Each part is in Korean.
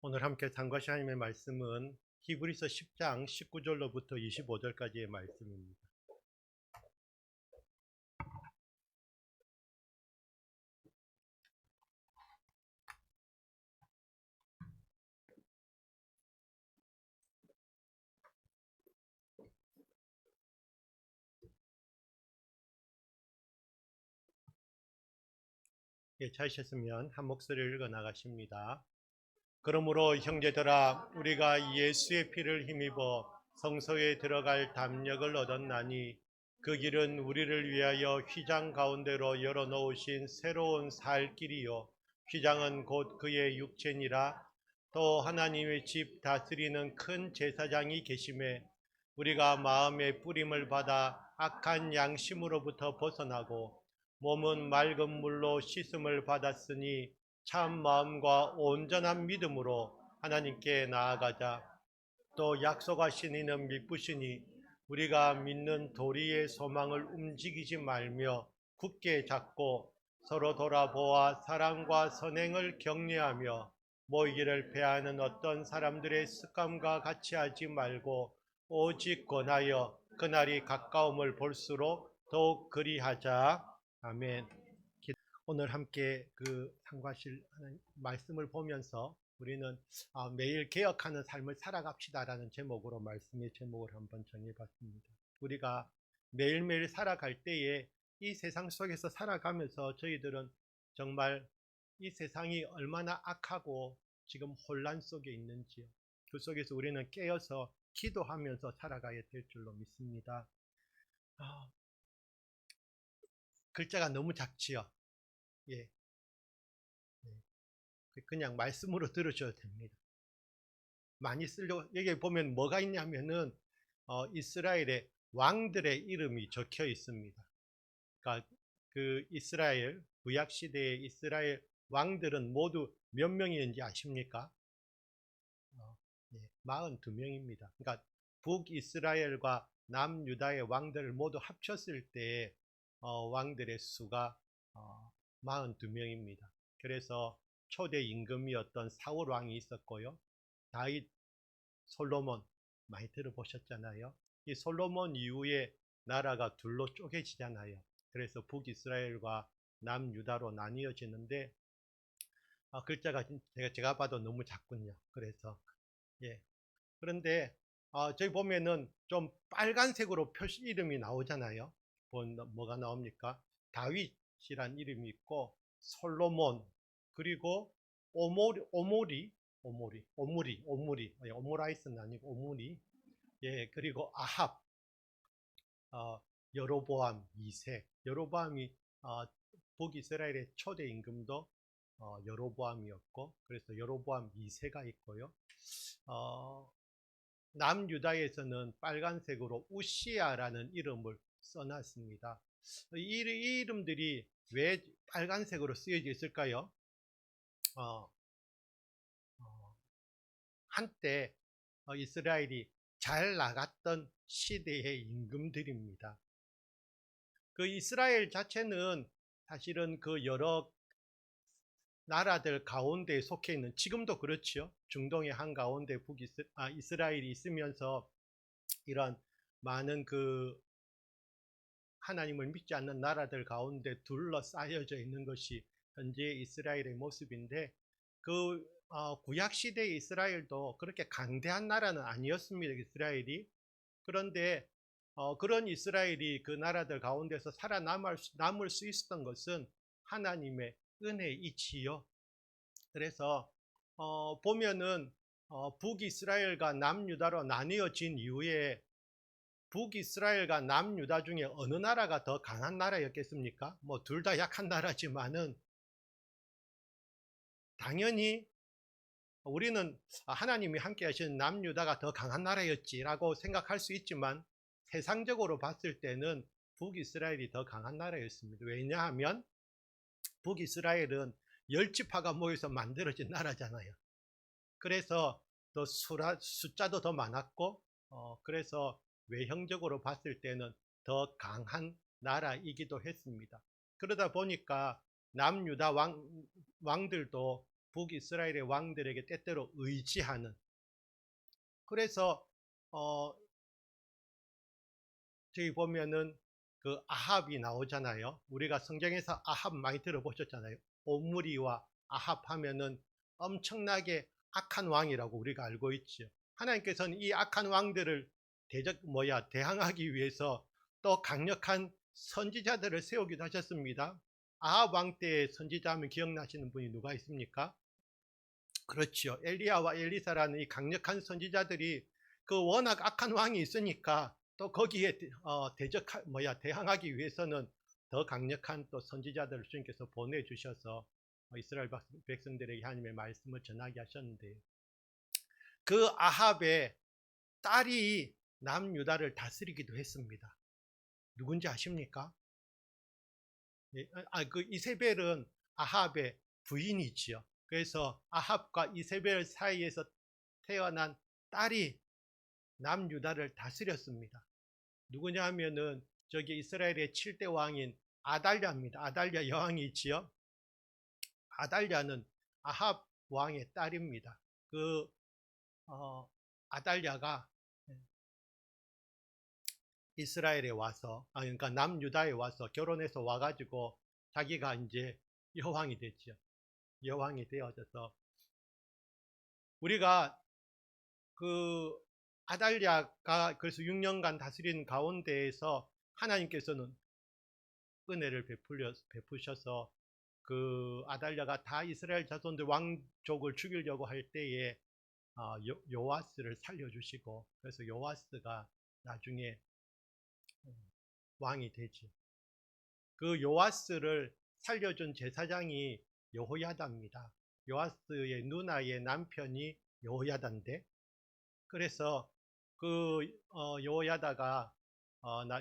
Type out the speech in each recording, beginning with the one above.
오늘 함께 상고하실 하나님의 말씀은 히브리서 10장 19절로부터 25절까지의 말씀입니다. 찾으셨으면 한 목소리를 읽어 나가십니다. 그러므로 형제들아, 우리가 예수의 피를 힘입어 성소에 들어갈 담력을 얻었나니 그 길은 우리를 위하여 휘장 가운데로 열어놓으신 새로운 살 길이요, 휘장은 곧 그의 육체니라. 또 하나님의 집 다스리는 큰 제사장이 계심에 우리가 마음의 뿌림을 받아 악한 양심으로부터 벗어나고 몸은 맑은 물로 씻음을 받았으니 참 마음과 온전한 믿음으로 하나님께 나아가자. 또 약속하신 이는 미쁘시니 우리가 믿는 도리의 소망을 움직이지 말며 굳게 잡고 서로 돌아보아 사랑과 선행을 격려하며 모이기를 패하는 어떤 사람들의 습관과 같이 하지 말고 오직 권하여 그날이 가까움을 볼수록 더욱 그리하자. 아멘. 오늘 함께 상고하실 말씀을 보면서 우리는 매일 개혁하는 삶을 살아갑시다라는 제목으로 말씀의 제목을 한번 정해봤습니다. 우리가 매일매일 살아갈 때에 이 세상 속에서 살아가면서 저희들은 정말 이 세상이 얼마나 악하고 지금 혼란 속에 있는지요. 그 속에서 우리는 깨어서 기도하면서 살아가야 될 줄로 믿습니다. 글자가 너무 작지요. 예. 그냥 말씀으로 들으셔도 됩니다. 많이 쓰려고, 여기 보면 뭐가 있냐면은 이스라엘의 왕들의 이름이 적혀 있습니다. 그러니까 그 이스라엘 구약 시대의 이스라엘 왕들은 모두 몇 명이었는지 아십니까? 42명입니다. 그러니까 북이스라엘과 남유다의 왕들을 모두 합쳤을 때 왕들의 수가 42명입니다. 그래서 초대 임금이었던 사울 왕이 있었고요. 다윗, 솔로몬 많이 들어보셨잖아요. 이 솔로몬 이후에 나라가 둘로 쪼개지잖아요. 그래서 북이스라엘과 남유다로 나뉘어지는데 글자가 제가 봐도 너무 작군요. 그래서 그런데 저기 보면은 좀 빨간색으로 표시 이름이 나오잖아요. 뭐가 나옵니까? 다윗이란 이름이 있고 솔로몬, 그리고 오므라이스는 아니고 오므리, 그리고 아합, 여로보암 2세. 여로보암이 북이스라엘의 초대 임금도 여로보암이었고, 그래서 여로보암 2세가 있고요. 남유다에서는 빨간색으로 우시아라는 이름을 써놨습니다. 이 이름들이 왜 빨간색으로 쓰여져 있을까요? 한때 이스라엘이 잘 나갔던 시대의 임금들입니다. 그 이스라엘 자체는 사실은 그 여러 나라들 가운데 속해 있는, 지금도 그렇죠. 중동의 한가운데 이스라엘이 있으면서 이런 많은 그 하나님을 믿지 않는 나라들 가운데 둘러싸여져 있는 것이 현재 이스라엘의 모습인데, 그 구약 시대의 이스라엘도 그렇게 강대한 나라는 아니었습니다. 이스라엘이. 그런데 그런 이스라엘이 그 나라들 가운데서 살아남을 수 있었던 것은 하나님의 은혜이지요. 그래서 보면은 북이스라엘과 남유다로 나뉘어진 이후에 북이스라엘과 남유다 중에 어느 나라가 더 강한 나라였겠습니까? 뭐 둘 다 약한 나라지만은 당연히 우리는 하나님이 함께 하시는 남유다가 더 강한 나라였지라고 생각할 수 있지만 세상적으로 봤을 때는 북이스라엘이 더 강한 나라였습니다. 왜냐하면 북이스라엘은 10지파가 모여서 만들어진 나라잖아요. 그래서 더 숫자도 더 많았고 그래서 외형적으로 봤을 때는 더 강한 나라이기도 했습니다. 그러다 보니까 남유다 왕들도 북이스라엘의 왕들에게 때때로 의지하는. 그래서 저희 보면은 그 아합이 나오잖아요. 우리가 성경에서 아합 많이 들어보셨잖아요. 옴므리와 아합 하면은 엄청나게 악한 왕이라고 우리가 알고 있죠. 하나님께서는 이 악한 왕들을 대항하기 위해서 또 강력한 선지자들을 세우기도 하셨습니다. 아합 왕 때의 선지자 하면 기억나시는 분이 누가 있습니까? 그렇죠. 엘리야와 엘리사라는 이 강력한 선지자들이 그 워낙 악한 왕이 있으니까 또 거기에 대항하기 위해서는 더 강력한 또 선지자들을 주님께서 보내주셔서 이스라엘 백성들에게 하나님의 말씀을 전하게 하셨는데, 그 아합의 딸이 남유다를 다스리기도 했습니다. 누군지 아십니까? 그 이세벨은 아합의 부인이지요. 그래서 아합과 이세벨 사이에서 태어난 딸이 남유다를 다스렸습니다. 누구냐 하면은 저기 이스라엘의 7대 왕인 아달랴입니다. 아달랴 여왕이 있지요. 아달랴는 아합 왕의 딸입니다. 그 아달랴가 이스라엘에 와서, 그러니까 남유다에 와서 결혼해서 와가지고 자기가 이제 여왕이 됐죠. 여왕이 되어져서 우리가 그 아달랴가 그래서 6년간 다스린 가운데에서 하나님께서는 은혜를 베푸셔서 그 아달랴가 다 이스라엘 자손들 왕족을 죽이려고 할 때에 요아스를 살려주시고, 그래서 요아스가 나중에 왕이 되지. 그 요아스를 살려준 제사장이 여호야다입니다. 요아스의 누나의 남편이 여호야다인데, 그래서 그 여호야다가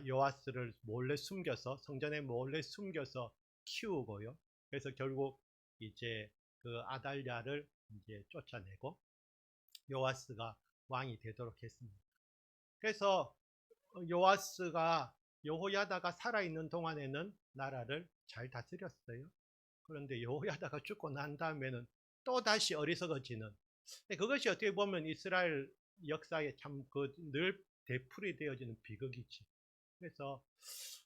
요아스를 몰래 숨겨서 성전에 몰래 숨겨서 키우고요. 그래서 결국 이제 그 아달랴를 이제 쫓아내고 요아스가 왕이 되도록 했습니다. 그래서 요아스가 여호야다가 살아있는 동안에는 나라를 잘 다스렸어요. 그런데 여호야다가 죽고 난 다음에는 또 다시 어리석어지는, 그것이 어떻게 보면 이스라엘 역사에 참 늘 되풀이 되어지는 비극이지. 그래서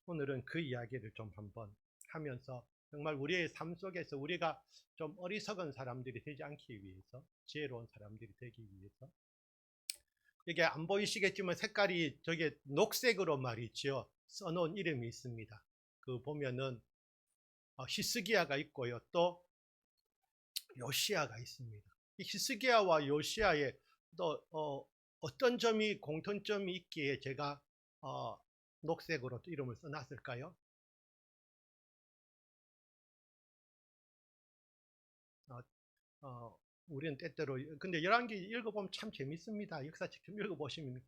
오늘은 그 이야기를 좀 한번 하면서 정말 우리의 삶 속에서 우리가 좀 어리석은 사람들이 되지 않기 위해서, 지혜로운 사람들이 되기 위해서, 이게 안 보이시겠지만 색깔이 저게 녹색으로 말이죠, 써놓은 이름이 있습니다. 그 보면은 히스기야가 있고요, 또 요시야가 있습니다. 이 히스기야와 요시야의 또 어떤 점이 공통점이 있기에 제가 녹색으로 이름을 써놨을까요? 우리는 때때로 근데 열왕기 읽어보면 참 재밌습니다. 역사책 좀 읽어보시면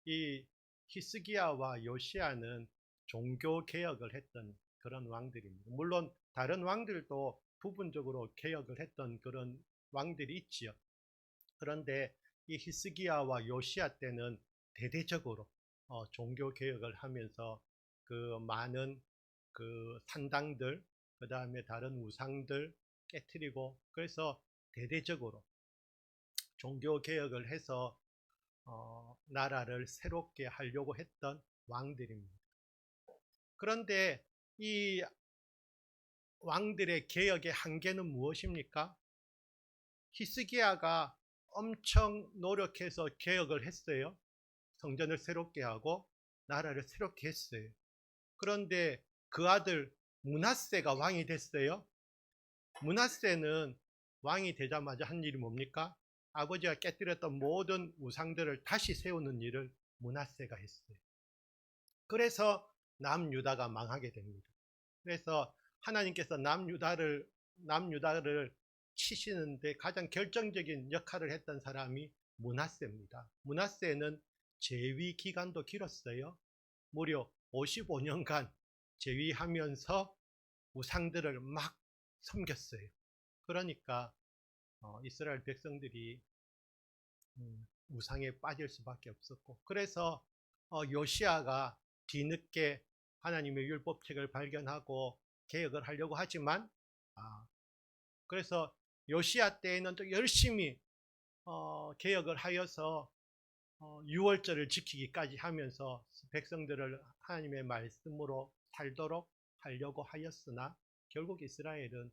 이 히스기야와 요시야는 종교 개혁을 했던 그런 왕들입니다. 물론 다른 왕들도 부분적으로 개혁을 했던 그런 왕들이 있지요. 그런데 이 히스기야와 요시야 때는 대대적으로 종교 개혁을 하면서 그 많은 그 산당들, 그 다음에 다른 우상들 깨트리고, 그래서 대대적으로 종교 개혁을 해서 나라를 새롭게 하려고 했던 왕들입니다. 그런데 이 왕들의 개혁의 한계는 무엇입니까? 히스기야가 엄청 노력해서 개혁을 했어요. 성전을 새롭게 하고 나라를 새롭게 했어요. 그런데 그 아들 므낫세가 왕이 됐어요. 므낫세는 왕이 되자마자 한 일이 뭡니까? 아버지가 깨뜨렸던 모든 우상들을 다시 세우는 일을 므낫세가 했어요. 그래서 남유다가 망하게 됩니다. 그래서 하나님께서 남유다를 치시는데 가장 결정적인 역할을 했던 사람이 므낫세입니다. 므낫세는 재위 기간도 길었어요. 무려 55년간 재위하면서 우상들을 막 섬겼어요. 그러니까 이스라엘 백성들이 우상에 빠질 수밖에 없었고, 그래서 요시야가 뒤늦게 하나님의 율법책을 발견하고 개혁을 하려고 하지만 그래서 요시야 때에는 또 열심히 개혁을 하여서 유월절을 지키기까지 하면서 백성들을 하나님의 말씀으로 살도록 하려고 하였으나 결국 이스라엘은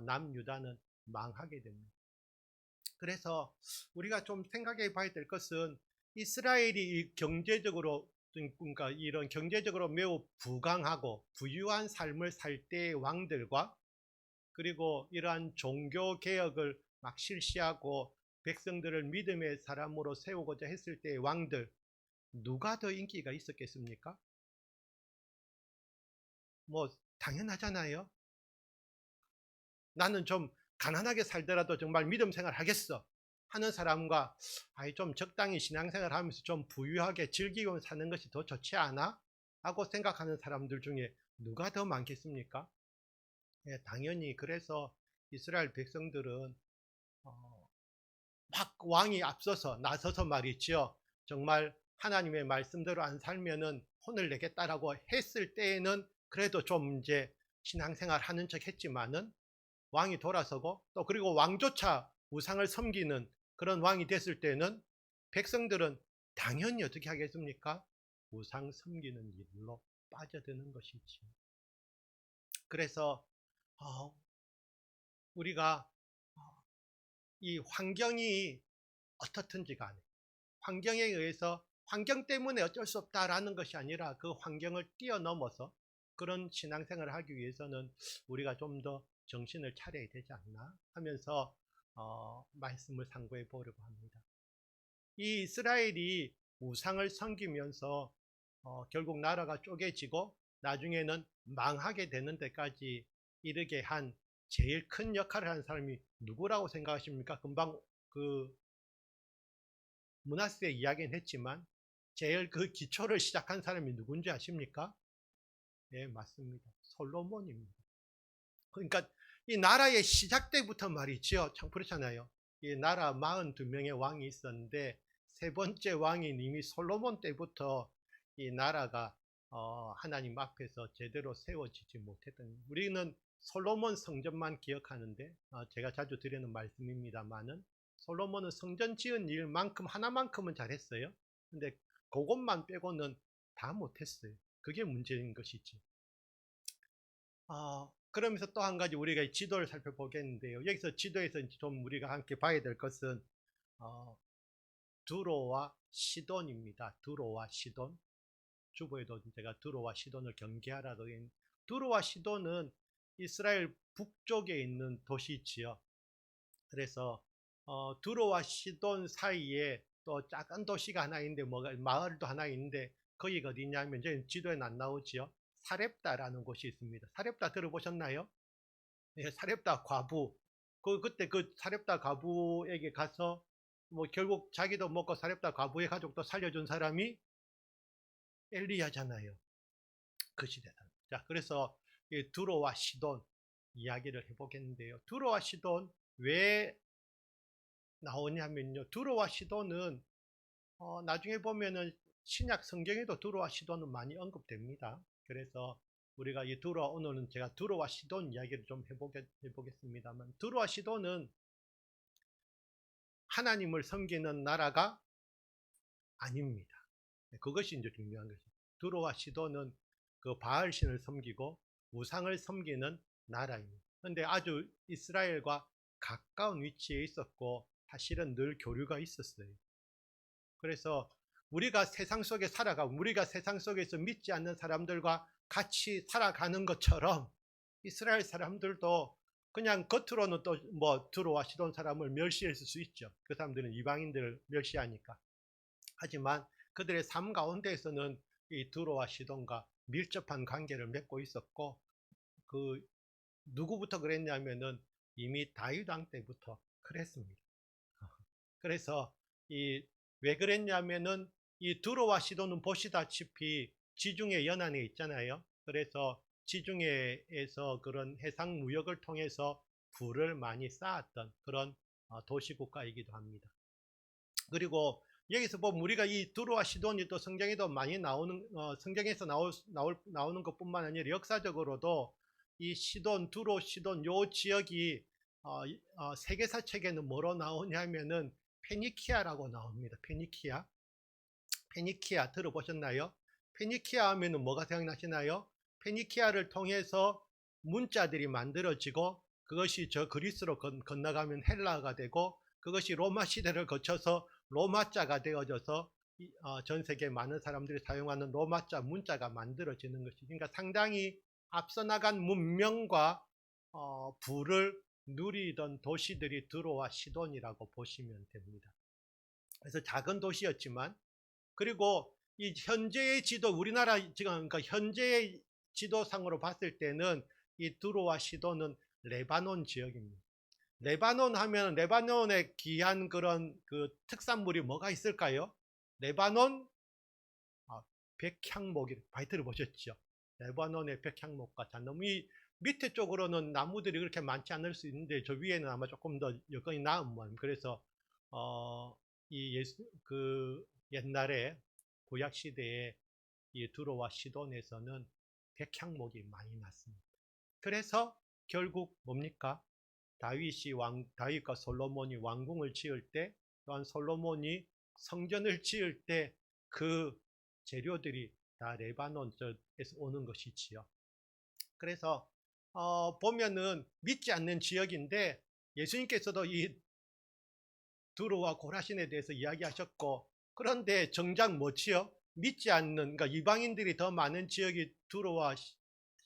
남유다는 망하게 됩니다. 그래서 우리가 좀 생각해 봐야 될 것은 이스라엘이 경제적으로, 그러니까 이런 경제적으로 매우 부강하고 부유한 삶을 살 때의 왕들과, 그리고 이러한 종교 개혁을 막 실시하고 백성들을 믿음의 사람으로 세우고자 했을 때의 왕들, 누가 더 인기가 있었겠습니까? 뭐 당연하잖아요. 나는 좀 가난하게 살더라도 정말 믿음 생활 하겠어 하는 사람과, 좀 적당히 신앙생활 하면서 좀 부유하게 즐기고 사는 것이 더 좋지 않아? 하고 생각하는 사람들 중에 누가 더 많겠습니까? 예, 당연히. 그래서 이스라엘 백성들은 막 왕이 앞서서 나서서 말이죠, 정말 하나님의 말씀대로 안 살면은 혼을 내겠다라고 했을 때에는 그래도 좀 이제 신앙생활 하는 척 했지만은, 왕이 돌아서고 또 그리고 왕조차 우상을 섬기는 그런 왕이 됐을 때는 백성들은 당연히 어떻게 하겠습니까? 우상 섬기는 일로 빠져드는 것이지. 그래서 우리가 이 환경이 어떻든지 간에 환경에 의해서, 환경 때문에 어쩔 수 없다라는 것이 아니라 그 환경을 뛰어넘어서 그런 신앙생활을 하기 위해서는 우리가 좀 더 정신을 차려야 되지 않나 하면서 말씀을 상고해 보려고 합니다. 이 이스라엘이 우상을 섬기면서 결국 나라가 쪼개지고 나중에는 망하게 되는 데까지 이르게 한 제일 큰 역할을 한 사람이 누구라고 생각하십니까? 금방 그 므낫세 이야기는 했지만 제일 그 기초를 시작한 사람이 누군지 아십니까? 네, 맞습니다. 솔로몬입니다. 그러니까 이 나라의 시작 때부터 말이죠, 참 그렇잖아요. 이 나라 42명의 왕이 있었는데 세 번째 왕인 이미 솔로몬 때부터 이 나라가 하나님 앞에서 제대로 세워지지 못했던, 우리는 솔로몬 성전만 기억하는데, 제가 자주 드리는 말씀입니다만은, 솔로몬은 성전 지은 일만큼 하나만큼은 잘했어요. 근데 그것만 빼고는 다 못했어요. 그게 문제인 것이지. 그러면서 또 한 가지 우리가 지도를 살펴보겠는데요. 여기서 지도에서 좀 우리가 함께 봐야 될 것은 두로와 시돈입니다. 두로와 시돈. 주보에도 제가 두로와 시돈을 경계하라고 했는데, 두로와 시돈은 이스라엘 북쪽에 있는 도시지요. 그래서 두로와 시돈 사이에 또 작은 도시가 하나 있는데, 마을도 하나 있는데, 거기가 어디냐면 이제 지도에는 안 나오지요. 사렙다라는 곳이 있습니다. 사렙다 들어보셨나요? 네, 사렙다 과부. 그때 그 사렙다 과부에게 가서 뭐 결국 자기도 먹고 사렙다 과부의 가족도 살려준 사람이 엘리야잖아요. 그 시대다. 자, 그래서 이 두로와 시돈 이야기를 해보겠는데요. 두로와 시돈 왜 나오냐면요, 두로와 시돈은 나중에 보면은 신약 성경에도 두로와 시돈은 많이 언급됩니다. 그래서 우리가 이 오늘은 제가 두로와 시돈 이야기를 좀 해보겠습니다만, 두로와 시돈은 하나님을 섬기는 나라가 아닙니다. 그것이 이제 중요한 것이죠. 두로와 시돈은 그 바알신을 섬기고 우상을 섬기는 나라입니다. 그런데 아주 이스라엘과 가까운 위치에 있었고 사실은 늘 교류가 있었어요. 그래서 우리가 세상 속에 살아가고 우리가 세상 속에서 믿지 않는 사람들과 같이 살아가는 것처럼 이스라엘 사람들도 그냥 겉으로는 또 뭐 두로와 시돈 사람을 멸시했을 수 있죠. 그 사람들은 이방인들을 멸시하니까. 하지만 그들의 삶 가운데에서는 이 두로와 시돈과 밀접한 관계를 맺고 있었고, 그 누구부터 그랬냐면은 이미 다윗 왕 때부터 그랬습니다. 그래서 왜 그랬냐면은 이 두로와 시돈은 보시다시피 지중해 연안에 있잖아요. 그래서 지중해에서 그런 해상 무역을 통해서 부를 많이 쌓았던 그런 도시국가이기도 합니다. 그리고 여기서 보면 우리가 이 두로와 시돈이 또 성경에도 많이 나오는, 성경에서 나오는 것뿐만 아니라 역사적으로도 이 시돈, 두로, 시돈 요 지역이 세계사 책에는 뭐로 나오냐면은 페니키아라고 나옵니다. 페니키아 들어보셨나요? 페니키아 하면은 뭐가 생각나시나요? 페니키아를 통해서 문자들이 만들어지고 그것이 저 그리스로 건너가면 헬라어가 되고 그것이 로마 시대를 거쳐서 로마자가 되어져서 전 세계 많은 사람들이 사용하는 로마자 문자가 만들어지는 것이, 그러니까 상당히 앞서 나간 문명과 부를 누리던 도시들이 두로와 시돈이라고 보시면 됩니다. 그래서 작은 도시였지만, 그리고 이 현재의 지도, 우리나라 지금 그러니까 현재의 지도상으로 봤을 때는 이 두로와 시돈은 레바논 지역입니다. 레바논 하면 레바논에 귀한 그런 그 특산물이 뭐가 있을까요? 레바논 백향목이 많이 들어보셨죠? 레바논의 백향목과 잣나무. 이 밑에 쪽으로는 나무들이 그렇게 많지 않을 수 있는데 저 위에는 아마 조금 더 여건이 나은 모양. 그래서 그 옛날에 구약 시대에 이 두로와 시돈에서는 백향목이 많이 났습니다. 그래서 결국 뭡니까? 다윗과 솔로몬이 왕궁을 지을 때, 또한 솔로몬이 성전을 지을 때 그 재료들이 다 레바논 쪽에서 오는 것이지요. 그래서 보면은 믿지 않는 지역인데 예수님께서도 이 두로와 고라신에 대해서 이야기하셨고, 그런데 정작 뭐지요? 믿지 않는, 그러니까 이방인들이 더 많은 지역이 두로와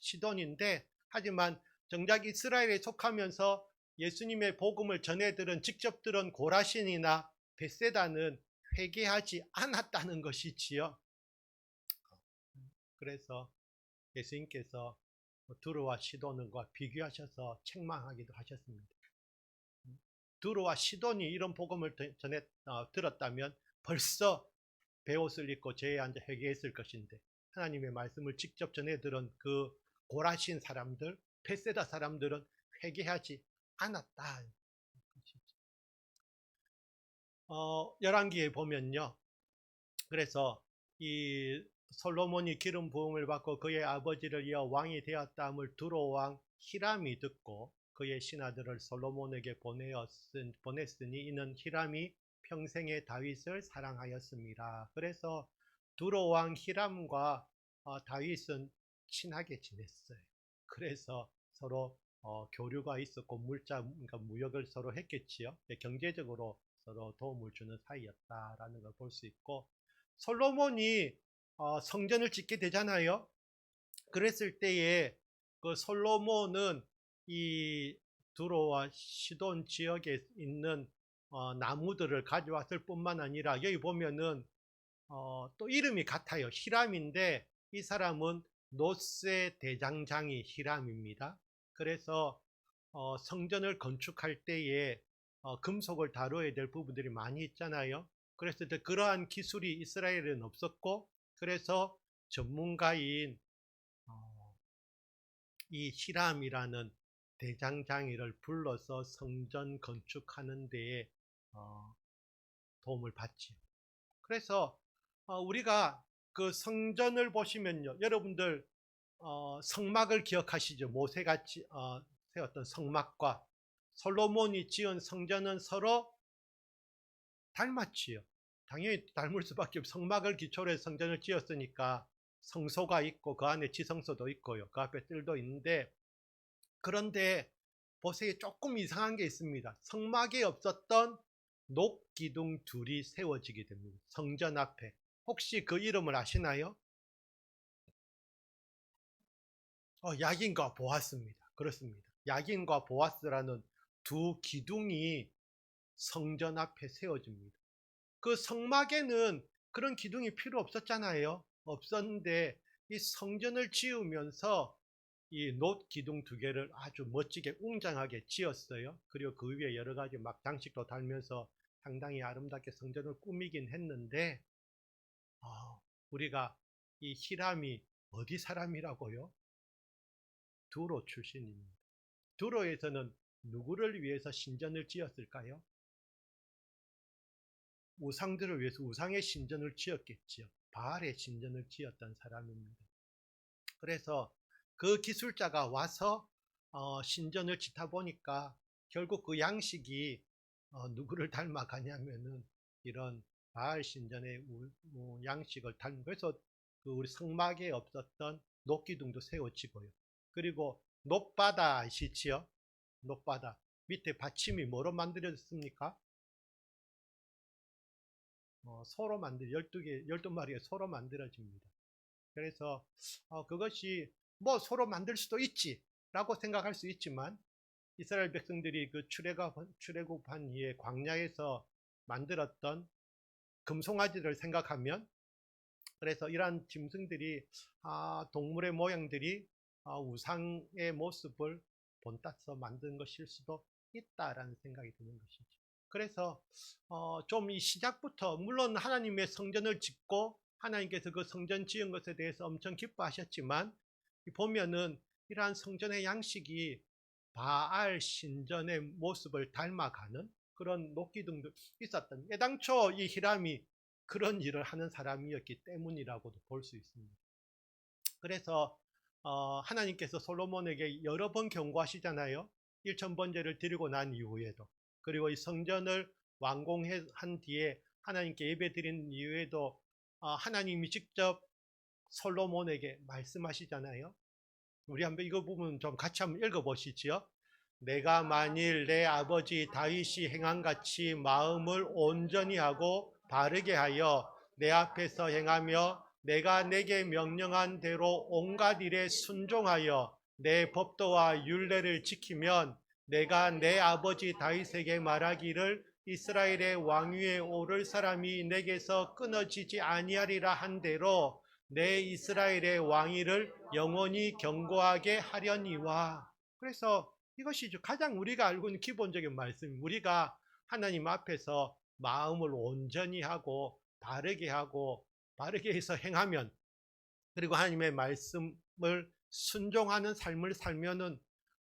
시돈인데, 하지만 정작 이스라엘에 속하면서 예수님의 복음을 전해들은, 직접 들은 고라신이나 벳세다는 회개하지 않았다는 것이지요. 그래서 예수님께서 두로와 시돈과 비교하셔서 책망하기도 하셨습니다. 두로와 시돈이 이런 복음을 들었다면 벌써 베옷을 입고 제에 앉아 회개했을 것인데, 하나님의 말씀을 직접 전해 들은 그 고라신 사람들, 벳세다 사람들은 회개하지 않았다. 열왕기에 보면요, 그래서 이 솔로몬이 기름 부음을 받고 그의 아버지를 이어 왕이 되었다함을 두로 왕 히람이 듣고 그의 신하들을 솔로몬에게 보냈으니 이는 히람이 평생에 다윗을 사랑하였습니다. 그래서 두로 왕 히람과 다윗은 친하게 지냈어요. 그래서 서로 교류가 있었고 그러니까 무역을 서로 했겠지요. 경제적으로 서로 도움을 주는 사이였다라는 걸 볼 수 있고, 솔로몬이 성전을 짓게 되잖아요. 그랬을 때에 그 솔로몬은 이 두로와 시돈 지역에 있는 나무들을 가져왔을 뿐만 아니라, 여기 보면은 또 이름이 같아요. 히람인데 이 사람은 노세 대장장이 히람입니다. 그래서 성전을 건축할 때에 금속을 다뤄야 될 부분들이 많이 있잖아요. 그래서 그러한 기술이 이스라엘에는 없었고, 그래서 전문가인 이 히람이라는 대장장이를 불러서 성전 건축하는 데에 도움을 받지요. 그래서 우리가 그 성전을 보시면요, 여러분들 성막을 기억하시죠? 모세가 세웠던 성막과 솔로몬이 지은 성전은 서로 닮았지요. 당연히 닮을 수밖에 없어요. 성막을 기초로 해서 성전을 지었으니까 성소가 있고 그 안에 지성소도 있고요. 그 앞에 뜰도 있는데, 그런데 보세요. 조금 이상한 게 있습니다. 성막에 없었던 녹기둥 둘이 세워지게 됩니다. 성전 앞에. 혹시 그 이름을 아시나요? 야긴과 보아스입니다. 그렇습니다. 야긴과 보아스라는 두 기둥이 성전 앞에 세워집니다. 그 성막에는 그런 기둥이 필요 없었잖아요. 없었는데 이 성전을 지으면서 이 놋 기둥 두 개를 아주 멋지게 웅장하게 지었어요. 그리고 그 위에 여러 가지 막 장식도 달면서 상당히 아름답게 성전을 꾸미긴 했는데, 우리가 이 히람이 어디 사람이라고요? 두로 출신입니다. 두로에서는 누구를 위해서 신전을 지었을까요? 우상들을 위해서 우상의 신전을 지었겠지요. 바알의 신전을 지었던 사람입니다. 그래서 그 기술자가 와서 신전을 짓다 보니까 결국 그 양식이 누구를 닮아가냐면은 이런 바알 신전의 양식을 그래서 그 우리 성막에 없었던 녹기둥도 세워지고요. 그리고 높바다 아시지요? 높바다 밑에 받침이 뭐로 만들어졌습니까? 소로 12마리의 소로 만들어집니다. 그래서 그것이 뭐 소로 만들 수도 있지 라고 생각할 수 있지만, 이스라엘 백성들이 그 출애굽한 이후에 광야에서 만들었던 금송아지를 생각하면, 그래서 이러한 짐승들이 동물의 모양들이 우상의 모습을 본따서 만든 것일 수도 있다라는 생각이 드는 것이죠. 그래서 좀 이 시작부터, 물론 하나님의 성전을 짓고 하나님께서 그 성전 지은 것에 대해서 엄청 기뻐하셨지만, 보면은 이러한 성전의 양식이 바알 신전의 모습을 닮아가는 그런 녹기둥도 있었던, 애당초 이 히람이 그런 일을 하는 사람이었기 때문이라고도 볼 수 있습니다. 그래서 하나님께서 솔로몬에게 여러 번 경고하시잖아요. 1000번제를 드리고 난 이후에도, 그리고 이 성전을 완공한 뒤에 하나님께 예배 드린 이후에도 하나님이 직접 솔로몬에게 말씀하시잖아요. 우리 한번 이거 부분 좀 같이 한번 읽어보시지요. 내가 만일 내 아버지 다윗이 행한 같이 마음을 온전히 하고 바르게 하여 내 앞에서 행하며 내가 내게 명령한 대로 온갖 일에 순종하여 내 법도와 율례를 지키면, 내가 내 아버지 다윗에게 말하기를 이스라엘의 왕위에 오를 사람이 내게서 끊어지지 아니하리라 한 대로 내 이스라엘의 왕위를 영원히 견고하게 하려니와. 그래서 이것이 가장 우리가 알고 있는 기본적인 말씀, 우리가 하나님 앞에서 마음을 온전히 하고 바르게 해서 행하면, 그리고 하나님의 말씀을 순종하는 삶을 살면은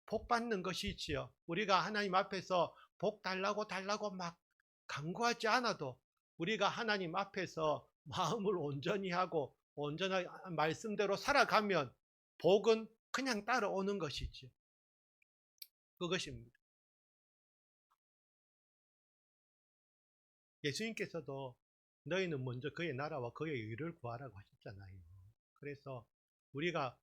복 받는 것이지요. 우리가 하나님 앞에서 복 달라고 막 간구하지 않아도, 우리가 하나님 앞에서 마음을 온전히 하고 온전한 말씀대로 살아가면 복은 그냥 따라오는 것이지. 그것입니다. 예수님께서도 너희는 먼저 그의 나라와 그의 의를 구하라고 하셨잖아요. 그래서 우리가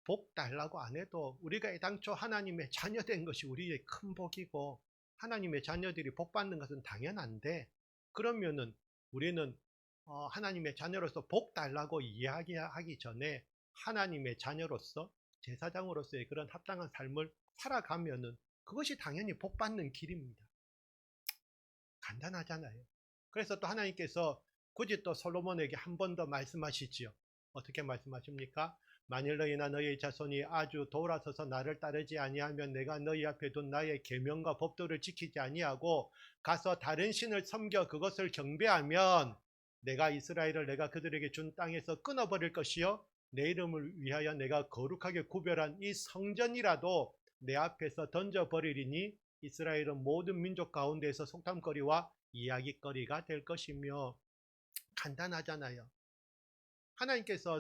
복 달라고 안 해도, 우리가 애당초 하나님의 자녀된 것이 우리의 큰 복이고, 하나님의 자녀들이 복 받는 것은 당연한데, 그러면은 우리는 하나님의 자녀로서 복 달라고 이야기하기 전에 하나님의 자녀로서, 제사장으로서의 그런 합당한 삶을 살아가면은 그것이 당연히 복 받는 길입니다. 간단하잖아요. 그래서 또 하나님께서 굳이 또 솔로몬에게 한 번 더 말씀하시지요. 어떻게 말씀하십니까? 만일 너희나 너희의 자손이 아주 돌아서서 나를 따르지 아니하면, 내가 너희 앞에 둔 나의 계명과 법도를 지키지 아니하고 가서 다른 신을 섬겨 그것을 경배하면, 내가 이스라엘을 내가 그들에게 준 땅에서 끊어버릴 것이요 내 이름을 위하여 내가 거룩하게 구별한 이 성전이라도 내 앞에서 던져버리리니, 이스라엘은 모든 민족 가운데에서 속담거리와 이야기거리가 될 것이며. 간단하잖아요. 하나님께서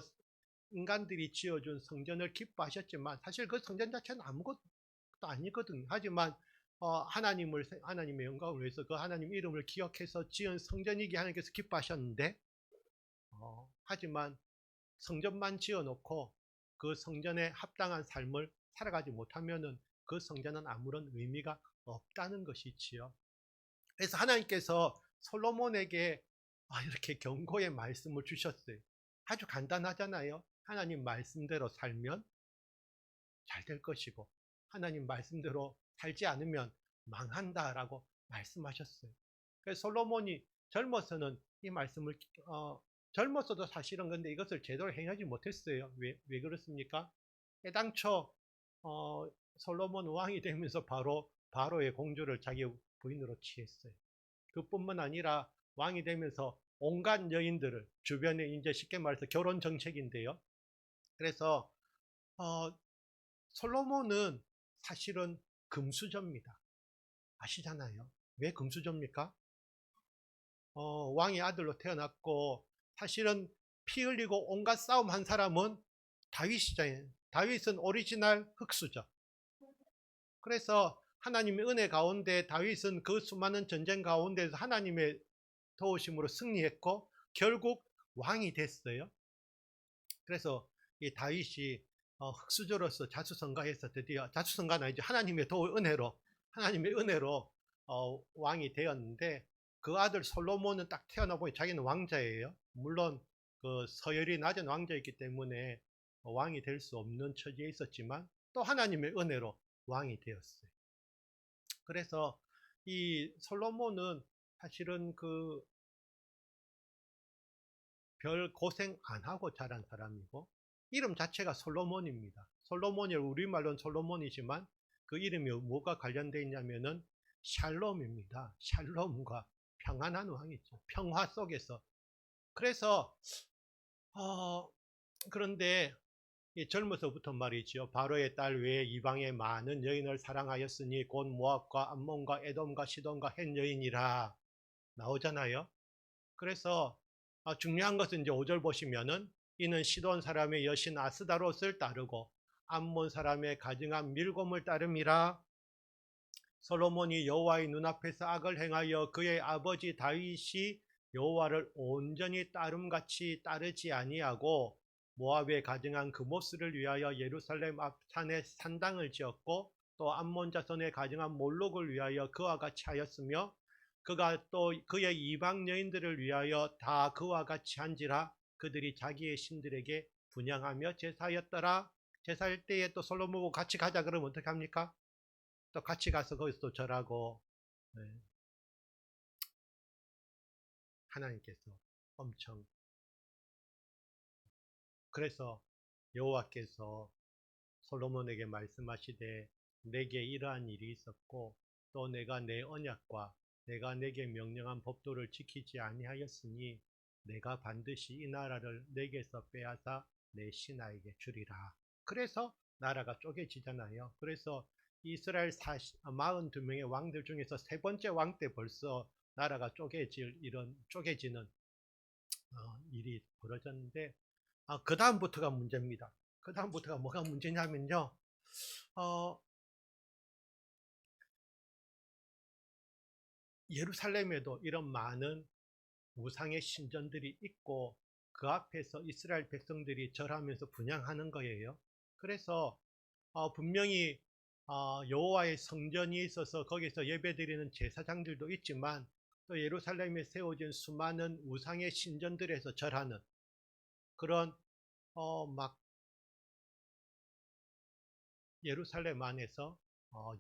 인간들이 지어준 성전을 기뻐하셨지만, 사실 그 성전 자체는 아무것도 아니거든요. 하지만 하나님의 영광을 위해서 그 하나님 이름을 기억해서 지은 성전이기에 하나님께서 기뻐하셨는데, 하지만 성전만 지어놓고 그 성전에 합당한 삶을 살아가지 못하면은 그 성전은 아무런 의미가 없다는 것이지요. 그래서 하나님께서 솔로몬에게 이렇게 경고의 말씀을 주셨어요. 아주 간단하잖아요. 하나님 말씀대로 살면 잘 될 것이고, 하나님 말씀대로 살지 않으면 망한다라고 말씀하셨어요. 그래서 솔로몬이 젊어서는 이 말씀을 젊었어도 사실은 근데 이것을 제대로 행하지 못했어요. 왜 그렇습니까? 애당초 솔로몬 왕이 되면서 바로의 공주를 자기 부인으로 취했어요. 그뿐만 아니라 왕이 되면서 온갖 여인들을 주변에, 이제 쉽게 말해서 결혼 정책인데요. 그래서 솔로몬은 사실은 금수저입니다. 아시잖아요. 왜 금수저입니까? 왕의 아들로 태어났고, 사실은 피 흘리고 온갖 싸움 한 사람은 다윗이잖아요. 다윗은 오리지널 흑수저. 그래서 하나님의 은혜 가운데 다윗은 그 수많은 전쟁 가운데서 하나님의 도우심으로 승리했고 결국 왕이 됐어요. 그래서 이 다윗이 흑수저로서 자수성가해서 드디어, 자수성가는 아니죠, 하나님의 은혜로 왕이 되었는데, 그 아들 솔로몬은 딱 태어나 보니 자기는 왕자예요. 물론 그 서열이 낮은 왕자였기 때문에 왕이 될 수 없는 처지에 있었지만 또 하나님의 은혜로 왕이 되었어요. 그래서 이 솔로몬은 사실은 그 별 고생 안 하고 자란 사람이고, 이름 자체가 솔로몬입니다. 솔로몬이 우리말로는 솔로몬이지만 그 이름이 뭐가 관련되어 있냐면은 샬롬입니다. 샬롬과 평안한 왕이죠. 평화 속에서. 그래서 그런데 젊어서부터 말이죠, 바로의 딸 외에 이방의 많은 여인을 사랑하였으니 곧 모압과 암몬과 에돔과 시돈과 헷 여인이라 나오잖아요. 그래서 중요한 것은 이제 5절 보시면은 이는 시돈 사람의 여신 아스다롯을 따르고 암몬 사람의 가증한 밀곰을 따름이라. 솔로몬이 여호와의 눈앞에서 악을 행하여 그의 아버지 다윗이 여호와를 온전히 따름같이 따르지 아니하고 모압에 가증한 그모스를 위하여 예루살렘 앞산에 산당을 지었고 또 암몬 자손에 가증한 몰록을 위하여 그와 같이 하였으며 그가 또 그의 이방 여인들을 위하여 다 그와 같이 한지라. 그들이 자기의 신들에게 분향하며 제사하였더라. 제사할 때에 또 솔로몬하고 같이 가자 그러면 어떻게 합니까? 또 같이 가서 거기서 또 절하고. 네. 하나님께서 엄청, 그래서 여호와께서 솔로몬에게 말씀하시되 내게 이러한 일이 있었고 또 내가 내 언약과 내가 내게 명령한 법도를 지키지 아니하였으니 내가 반드시 이 나라를 내게서 빼앗아 내 신하에게 주리라. 그래서 나라가 쪼개지잖아요. 그래서 이스라엘 42명의 왕들 중에서 세 번째 왕 때 벌써 나라가 쪼개지는 일이 벌어졌는데, 그 다음부터가 문제입니다. 그 다음부터가 뭐가 문제냐면요, 예루살렘에도 이런 많은 우상의 신전들이 있고 그 앞에서 이스라엘 백성들이 절하면서 분향하는 거예요. 그래서 분명히 여호와의 성전이 있어서 거기서 예배드리는 제사장들도 있지만 또 예루살렘에 세워진 수많은 우상의 신전들에서 절하는 그런 막 예루살렘 안에서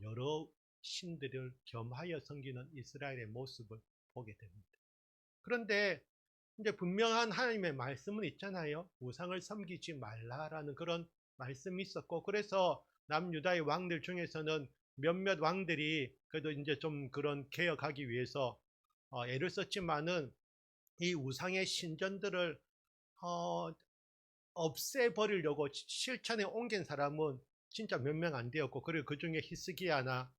여러 신들을 겸하여 섬기는 이스라엘의 모습을 보게 됩니다. 그런데 이제 분명한 하나님의 말씀은 있잖아요. 우상을 섬기지 말라라는 그런 말씀이 있었고, 그래서 남유다의 왕들 중에서는 몇몇 왕들이 그래도 이제 좀 그런 개혁하기 위해서 애를 썼지만은 이 우상의 신전들을 어, 없애버리려고 실천에 옮긴 사람은 진짜 몇 명 안 되었고, 그리고 그 중에 히스기야나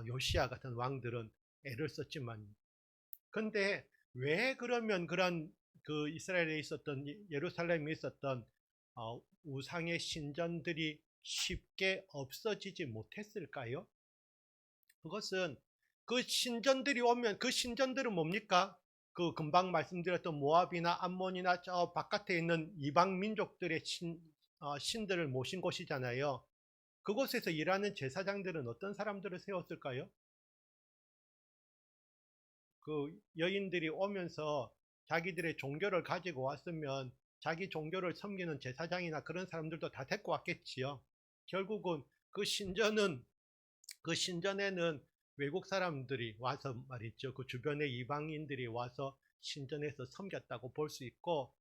요시야 같은 왕들은 애를 썼지만, 근데 왜 그러면 그런 그 이스라엘에 있었던, 예루살렘에 있었던 우상의 신전들이 쉽게 없어지지 못했을까요? 그것은 그 신전들이 오면, 그 신전들은 뭡니까? 그 금방 말씀드렸던 모압이나 암몬이나 저 바깥에 있는 이방 민족들의 신들을 모신 곳이잖아요. 그곳에서 일하는 제사장들은 어떤 사람들을 세웠을까요? 그 여인들이 오면서 자기들의 종교를 가지고 왔으면 자기 종교를 섬기는 제사장이나 그런 사람들도 다 데리고 왔겠지요. 결국은 그 신전에는 외국 사람들이 와서 말이죠, 그 주변의 이방인들이 와서 신전에서 섬겼다고 볼 수 있고,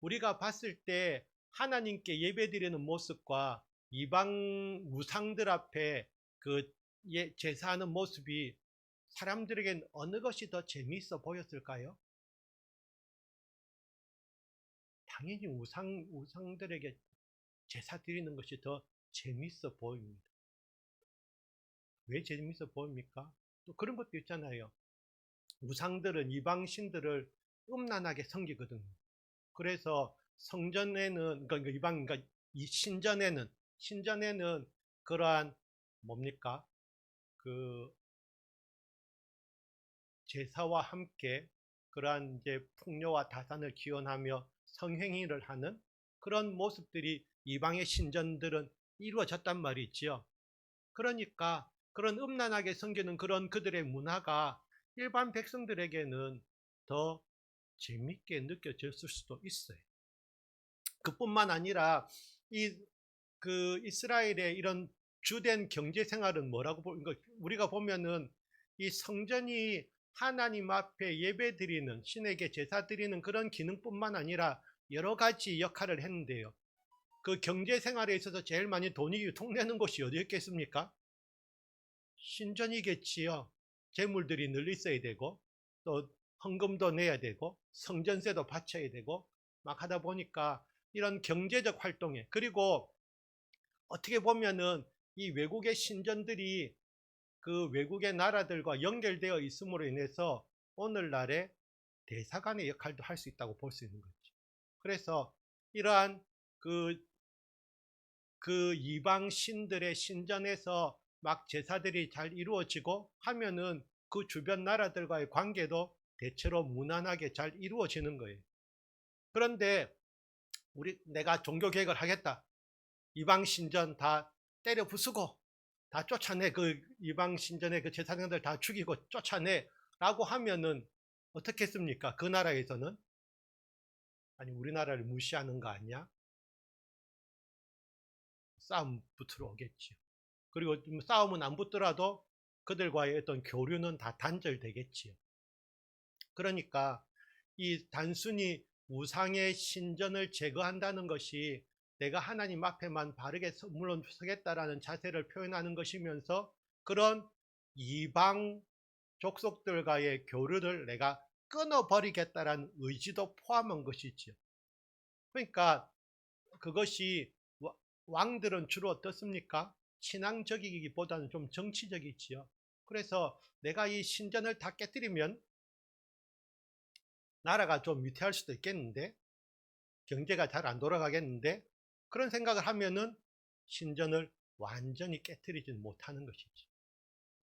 우리가 봤을 때 하나님께 예배드리는 모습과 이방 우상들 앞에 그 제사하는 모습이 사람들에겐 어느 것이 더 재미있어 보였을까요? 당연히 우상들에게 제사 드리는 것이 더 재미있어 보입니다. 왜 재미있어 보입니까? 또 그런 것도 있잖아요. 우상들은 이방신들을 음란하게 섬기거든요. 그래서 성전에는, 그러니까 이 신전에는 그러한 뭡니까? 그 제사와 함께 그러한 이제 풍요와 다산을 기원하며 성행위를 하는 그런 모습들이 이방의 신전들은 이루어졌단 말이지요. 그러니까 그런 음란하게 섬기는 그런 그들의 문화가 일반 백성들에게는 더 재밌게 느껴졌을 수도 있어요. 그뿐만 아니라 이스라엘의 이런 주된 경제 생활은 뭐라고 우리가 보면은 이 성전이 하나님 앞에 예배 드리는, 신에게 제사 드리는 그런 기능뿐만 아니라 여러 가지 역할을 했는데요. 그 경제 생활에 있어서 제일 많이 돈이 유통되는 곳이 어디였겠습니까? 신전이겠지요. 재물들이 늘 있어야 되고, 또 헌금도 내야 되고, 성전세도 바쳐야 되고, 막 하다 보니까 이런 경제적 활동에, 그리고 어떻게 보면은 이 외국의 신전들이 그 외국의 나라들과 연결되어 있음으로 인해서 오늘날의 대사관의 역할도 할 수 있다고 볼 수 있는 거죠. 그래서 이러한 그 이방 신들의 신전에서 막 제사들이 잘 이루어지고 하면은 그 주변 나라들과의 관계도 대체로 무난하게 잘 이루어지는 거예요. 그런데 내가 종교 개혁을 하겠다. 이방 신전 다 때려 부수고 다 쫓아내. 그 이방 신전의 그 제사장들 다 죽이고 쫓아내 라고 하면은 어떻겠습니까? 그 나라에서는 아니 우리나라를 무시하는 거 아니야? 싸움 붙으러 오겠지요. 그리고 싸움은 안 붙더라도 그들과의 어떤 교류는 다 단절되겠지요. 그러니까 이 단순히 우상의 신전을 제거한다는 것이 내가 하나님 앞에만 바르게 물러서겠다라는 자세를 표현하는 것이면서 그런 이방 족속들과의 교류를 내가 끊어버리겠다라는 의지도 포함한 것이지요. 그러니까 그것이 왕들은 주로 어떻습니까? 신앙적이기보다는 좀 정치적이지요. 그래서 내가 이 신전을 다 깨뜨리면 나라가 좀 위태할 수도 있겠는데, 경제가 잘 안 돌아가겠는데, 그런 생각을 하면은 신전을 완전히 깨뜨리지 못하는 것이지.